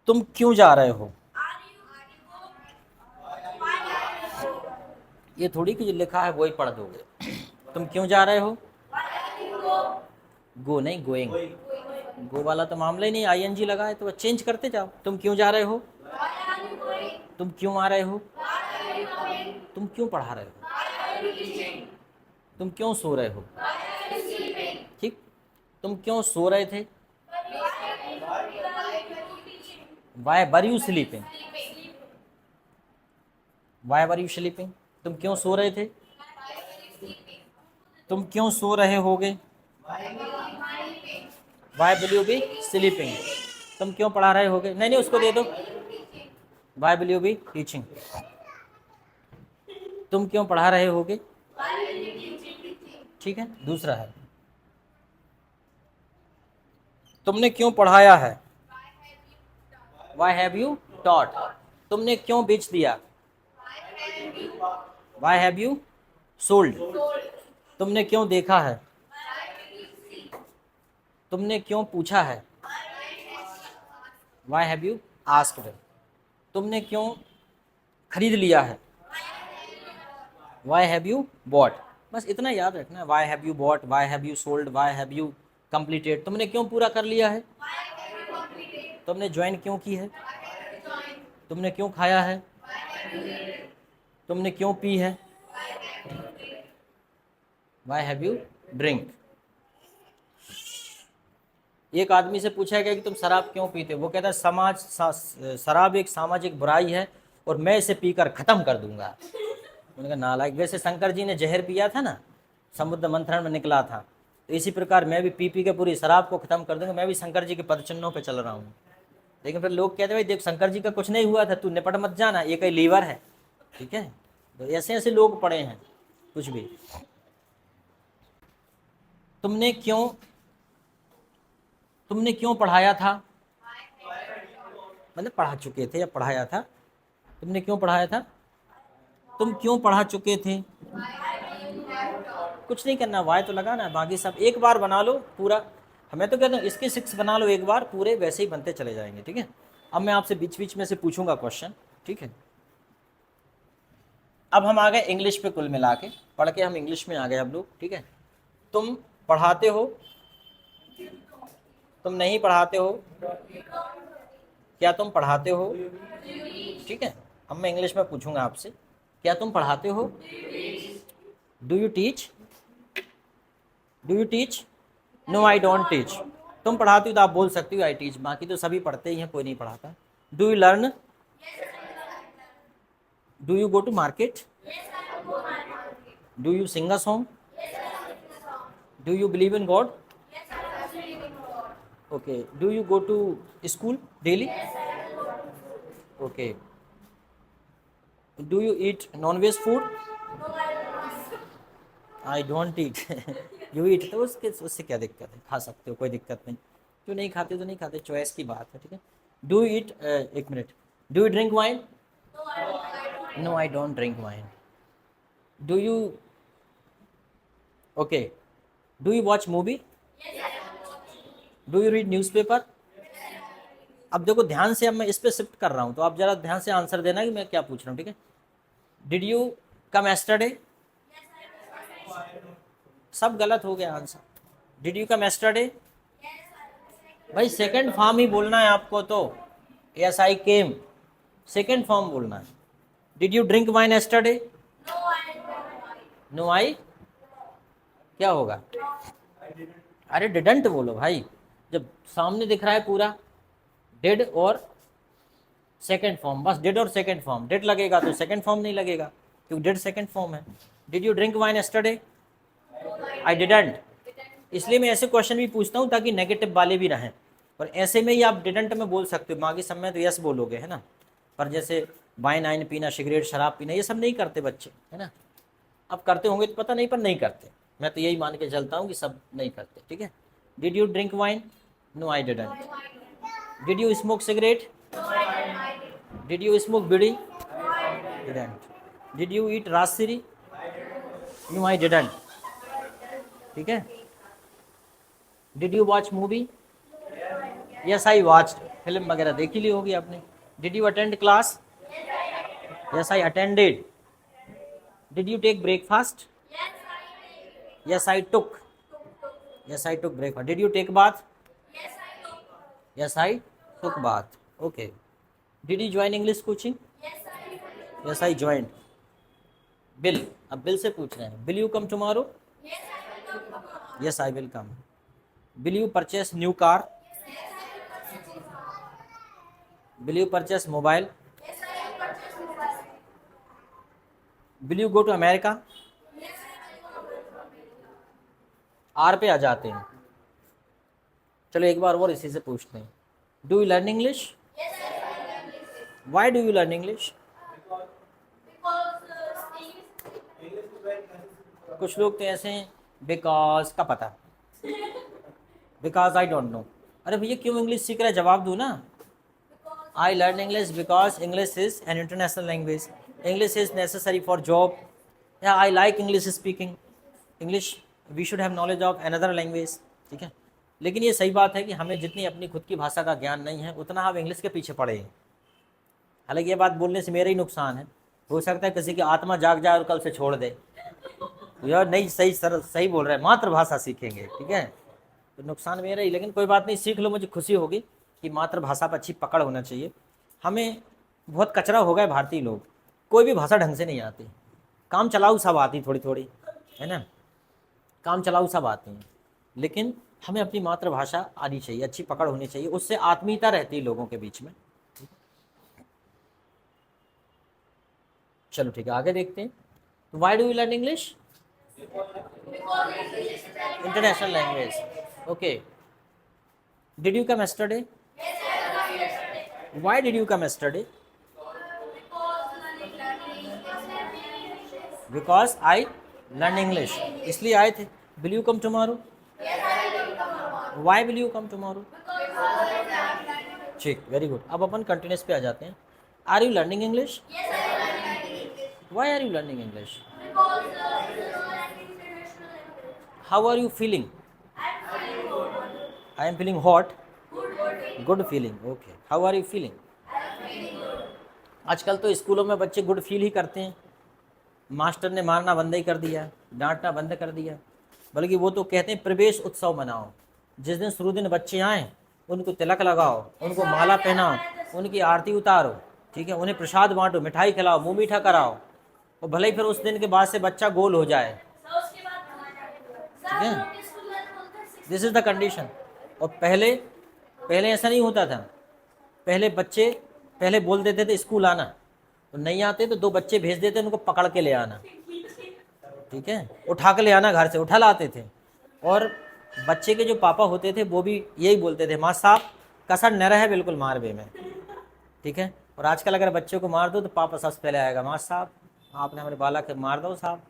तुम क्यों जा रहे हो? ये थोड़ी कि जो लिखा है वो ही पढ़ दोगे। तुम क्यों जा रहे हो? गो नहीं, गोइंग। गो वाला तो मामला ही नहीं, आईएनजी लगा है तो चेंज करते जाओ। तुम क्यों जा रहे हो? तुम क्यों आ रहे हो? तुम क्यों पढ़ा रहे हो? तुम क्यों सो रहे हो? ठीक। तुम क्यों सो रहे थे? Why were you sleeping? Why were you sleeping? तुम क्यों सो रहे थे? तुम क्यों सो रहे होगे? Why will you be sleeping? तुम क्यों पढ़ा रहे होगे? नहीं नहीं, उसको दे दो। Why will you be teaching? तुम क्यों पढ़ा रहे होगे? ठीक है। दूसरा है, तुमने क्यों पढ़ाया है? Why have you taught? तुमने क्यों बेच दिया? Why have you sold? तुमने क्यों देखा है? तुमने क्यों पूछा है? Why have you asked? तुमने क्यों खरीद लिया है? Why have you bought? बस इतना याद रखना है। Why have you bought, why have you sold, why have you completed. तुमने क्यों पूरा कर लिया है? तुमने ज्वाइन क्यों की है? तुमने क्यों खाया है? तुमने क्यों पी है? Why have you drink? एक आदमी से पूछा गया कि तुम शराब क्यों पीते हो? वो कहता है शराब एक सामाजिक बुराई है और मैं इसे पीकर खत्म कर दूंगा। उन्होंने कहा नालायक, वैसे शंकर जी ने जहर पिया था ना, समुद्र मंथन में निकला था, तो इसी प्रकार मैं भी पी के पूरी शराब को खत्म कर दूंगा। मैं भी शंकर जी के पदचिन्हों पे चल रहा हूँ। लेकिन फिर लोग कहते भाई देख, शंकर जी का कुछ नहीं हुआ था, तू निपट मत जाना, ये कहीं लीवर है। ठीक है, तो ऐसे ऐसे लोग पड़े हैं कुछ भी। तुमने क्यों पढ़ाया था? मतलब पढ़ा चुके थे या पढ़ाया था। तुमने क्यों पढ़ाया था? तुम क्यों पढ़ा चुके थे? कुछ नहीं करना, वाई तो लगाना है, बाकी सब एक बार बना लो पूरा। हमें तो कहता हूँ इसके 6 बना लो एक बार, पूरे वैसे ही बनते चले जाएंगे। ठीक है, अब मैं आपसे बीच बीच में से पूछूंगा क्वेश्चन। ठीक है, अब हम आ गए इंग्लिश पे, कुल मिला के पढ़ के हम इंग्लिश में आ गए अब लोग। ठीक है, तुम पढ़ाते हो? तुम नहीं पढ़ाते हो? क्या तुम पढ़ाते हो? ठीक है, अब मैं इंग्लिश में पूछूंगा आपसे, क्या तुम पढ़ाते हो? Do you teach? Do you teach? No I don't teach. तुम पढ़ाती हो तो आप बोल सकती हो आई टीच, बाकी तो सभी पढ़ते ही हैं, कोई नहीं पढ़ाता। Do you learn? Do you go to market? Do you sing a song? Do you believe in God? Okay. Do you go to school daily? Okay. Do you eat non veg food? I don't eat. You eat, तो उससे क्या दिक्कत है, खा सकते हो, कोई दिक्कत नहीं। जो नहीं खाते तो नहीं खाते, चॉइस की बात है। ठीक है। डू यू ईट, एक minute, do you drink wine? No I don't drink wine. Do you, okay, do you watch movie? Do you read newspaper? अब देखो ध्यान से, अब मैं इस पे शिफ्ट कर रहा हूँ, तो आप जरा ध्यान से आंसर देना कि मैं क्या पूछ रहा हूँ। ठीक है, डिड यू कम एस्टरडे? सब गलत हो गया answer. Did you come yesterday? भाई सेकंड फॉर्म ही बोलना है आपको तो। Yes I came, second form बोलना है। Did you drink wine yesterday? No I, क्या होगा? अरे डिडंट बोलो भाई, जब सामने दिख रहा है पूरा। डिड और सेकंड फॉर्म, बस डिड और सेकंड फॉर्म। डिड लगेगा तो सेकंड फॉर्म नहीं लगेगा, क्योंकि डिड सेकंड फॉर्म है। Did you drink wine yesterday? I didn't. इसलिए मैं ऐसे क्वेश्चन भी पूछता हूँ ताकि नेगेटिव वाले भी रहें, और ऐसे में ही आप डिडंट में बोल सकते हो, बाकी सब में तो यस बोलोगे, है ना। पर जैसे वाइन आइन पीना, सिगरेट शराब पीना, ये सब नहीं करते बच्चे, है ना। अब करते होंगे तो पता नहीं, पर नहीं करते। मैं तो यही मान के चलता हूँ कि सब नहीं करते। ठीक है। Did you drink wine? No I didn't. Did you smoke cigarette? Did you smoke bidi? Didn't. Did you eat Rajshri? No I didn't. ठीक है। Did you watch movie? Yes I watched. Film वगैरह देख ही ली होगी आपने। Did you attend class? Yes I attended. Did you take breakfast? Yes I took. Yes I took breakfast. Did you take bath? Yes I took bath. Okay. Did you join English coaching? Yes I joined. Bill, अब Bill से पूछ रहे हैं, will you come tomorrow? Yes I will come. Will you purchase new car? Will you purchase mobile? Will you go to America? Are पे आ जाते हैं। चलो एक बार और इसी से पूछते हैं, do you learn English? Why do you learn English? कुछ लोग तो ऐसे हैं, बिकॉज का पता, बिकॉज आई डोंट नो। अरे भैया क्यों इंग्लिश सीख रहे हैं, जवाब दो ना। I learn English because English is an international language, English is necessary for job, या I like English speaking, English we should have knowledge of another language. ठीक है, लेकिन ये सही बात है कि हमें जितनी अपनी खुद की भाषा का ज्ञान नहीं है उतना हम इंग्लिश के पीछे पड़े हैं। हालांकि ये बात बोलने से मेरा ही नुकसान है, हो सकता है किसी की आत्मा जाग जाए और कल से छोड़ दे, यार नहीं सही सर सही बोल रहे हैं, मातृभाषा सीखेंगे, ठीक है, तो नुकसान मेरा ही। लेकिन कोई बात नहीं, सीख लो, मुझे खुशी होगी कि मातृभाषा पर अच्छी पकड़ होना चाहिए। हमें बहुत कचरा हो गया भारतीय लोग, कोई भी भाषा ढंग से नहीं आती, काम चलाऊ सब आती थोड़ी थोड़ी, है ना, काम चलाऊ सब आती हैं, लेकिन हमें अपनी मातृभाषा आनी चाहिए, अच्छी पकड़ होनी चाहिए, उससे आत्मीयता रहती है लोगों के बीच में। चलो ठीक है, आगे देखते हैं। तो why do you learn English? International language. Okay. Did you come yesterday? Why did you come yesterday? Because I learn English, इसलिए आए थे। Will you come tomorrow? Why will you come tomorrow? ठीक, वेरी गुड। अब अपन continuous पे आ जाते हैं। Are you learning English? Why are you learning English? How are you feeling? I am feeling hot. Good feeling. Okay. How are you feeling? आजकल तो स्कूलों में बच्चे गुड फील ही करते हैं, मास्टर ने मारना बंद ही कर दिया, डांटना बंद कर दिया, बल्कि वो तो कहते हैं प्रवेश उत्सव मनाओ। जिस दिन शुरू दिन बच्चे आएँ उनको तिलक लगाओ, उनको माला पहनाओ, उनकी आरती उतारो, ठीक है, उन्हें प्रसाद बांटो, मिठाई खिलाओ, मुँह मीठा कराओ, और भले ही फिर उस दिन के बाद से बच्चा गोल हो जाए, ठीक है, दिस इज़ द कंडीशन। और पहले ऐसा नहीं होता था, पहले बच्चे पहले बोल देते थे स्कूल आना, तो नहीं आते तो दो बच्चे भेज देते उनको पकड़ के ले आना, ठीक है, उठा के ले आना, घर से उठा लाते थे। और बच्चे के जो पापा होते थे वो भी यही बोलते थे, माँ साहब कसर न रहे बिल्कुल मारबे में, ठीक है। और आजकल अगर बच्चे को मार दो तो पापा सबसे पहले आएगा, माँ साहब आपने हमारे बालक के मार दो साहब,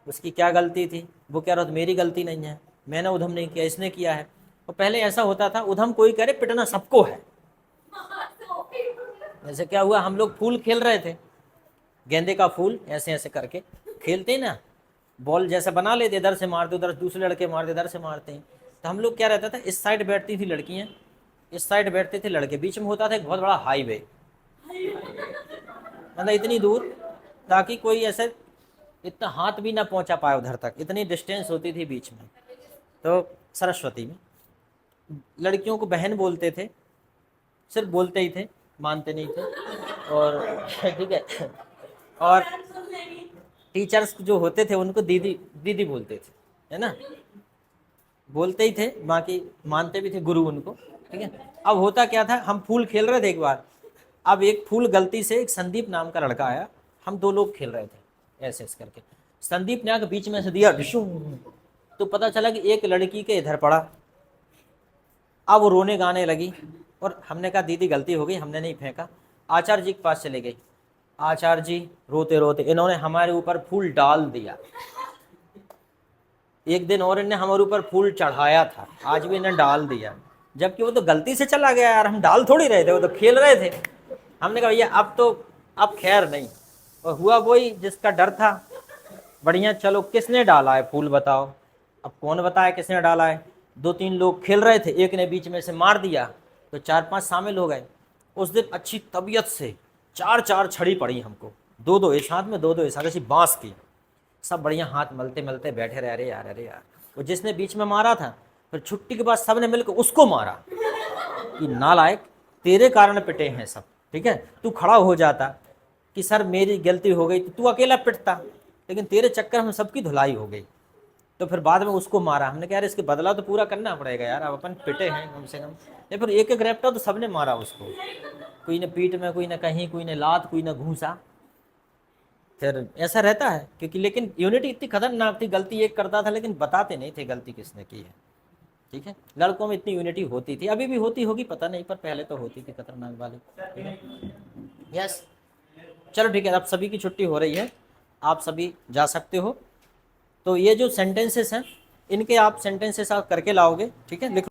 उसकी क्या गलती थी? वो कह रहा तो मेरी गलती नहीं है, मैंने उधम नहीं किया, इसने किया है। और पहले ऐसा होता था, उधम कोई करे पिटना सबको है। जैसे क्या हुआ, हम लोग फूल खेल रहे थे, गेंदे का फूल ऐसे ऐसे करके खेलते ना, बॉल जैसा बना लेते, इधर से मारते उधर दूसरे लड़के मारते, इधर से मारते हैं। तो हम लोग क्या रहता था, इस साइड बैठती थी लड़कियां, इस साइड बैठते थे लड़के, बीच में होता था एक बहुत बड़ा हाईवे, मतलब इतनी दूर ताकि कोई ऐसे इतना हाथ भी ना पहुंचा पाए उधर तक, इतनी डिस्टेंस होती थी बीच में। तो सरस्वती में लड़कियों को बहन बोलते थे, सिर्फ बोलते ही थे, मानते नहीं थे। और ठीक है, और टीचर्स जो होते थे उनको दीदी दीदी बोलते थे, है ना, बोलते ही थे, बाकी मानते भी थे गुरु उनको, ठीक है। अब होता क्या था, हम फूल खेल रहे थे एक बार, अब एक फूल गलती से, एक संदीप नाम का लड़का आया, हम दो लोग खेल रहे थे ऐसे ऐसे करके, संदीप ने आके बीच में से दिया डिशू, तो पता चला कि एक लड़की के इधर पड़ा। अब वो रोने गाने लगी, और हमने कहा दीदी गलती हो गई, हमने नहीं फेंका। आचार्य जी के पास चले गई, आचार्य जी रोते रोते, इन्होंने हमारे ऊपर फूल डाल दिया। एक दिन और इन्हें हमारे ऊपर फूल चढ़ाया था, आज भी इन्हें डाल दिया, जबकि वो तो गलती से चला गया यार, हम डाल थोड़ी रहे थे, वो तो खेल रहे थे। हमने कहा भैया अब खैर नहीं, और हुआ वही जिसका डर था। बढ़िया, चलो किसने डाला है फूल बताओ। अब कौन बताया किसने डाला है? दो तीन लोग खेल रहे थे, एक ने बीच में से मार दिया, तो 4-5 शामिल हो गए। उस दिन अच्छी तबीयत से 4-4 छड़ी पड़ी हमको, 2-2 इस हाथ में, 2-2 इस हाथ, ऐसी बांस की। सब बढ़िया हाथ मलते मलते बैठे रहे, अरे यार अरे यार। वो जिसने बीच में मारा था, फिर छुट्टी के बाद सब ने मिलकर उसको मारा कि नालायक, तेरे कारण पिटे हैं सब, ठीक है। तू खड़ा हो जाता कि सर मेरी गलती हो गई, तो तू अकेला पिटता, लेकिन तेरे चक्कर में सबकी धुलाई हो गई। तो फिर बाद में उसको मारा। हमने कहा यार इसके बदला तो पूरा करना पड़ेगा यार, अब अपन पिटे हैं कम से कम। या फिर एक एक रैपटा तो सबने मारा उसको, कोई ने पीठ में, कोई ने कहीं, कोई ने लात, कोई ने घूसा। फिर ऐसा रहता है क्योंकि, लेकिन यूनिटी इतनी खतरनाक थी, गलती एक करता था लेकिन बताते नहीं थे गलती किसने की है, ठीक है। लड़कों में इतनी यूनिटी होती थी, अभी भी होती होगी पता नहीं, पर पहले तो होती थी खतरनाक वाली, ठीक है। यस, चलो ठीक है, अब सभी की छुट्टी हो रही है, आप सभी जा सकते हो। तो ये जो सेंटेंसेस हैं, इनके आप सेंटेंसेस आप करके लाओगे, ठीक है, लिख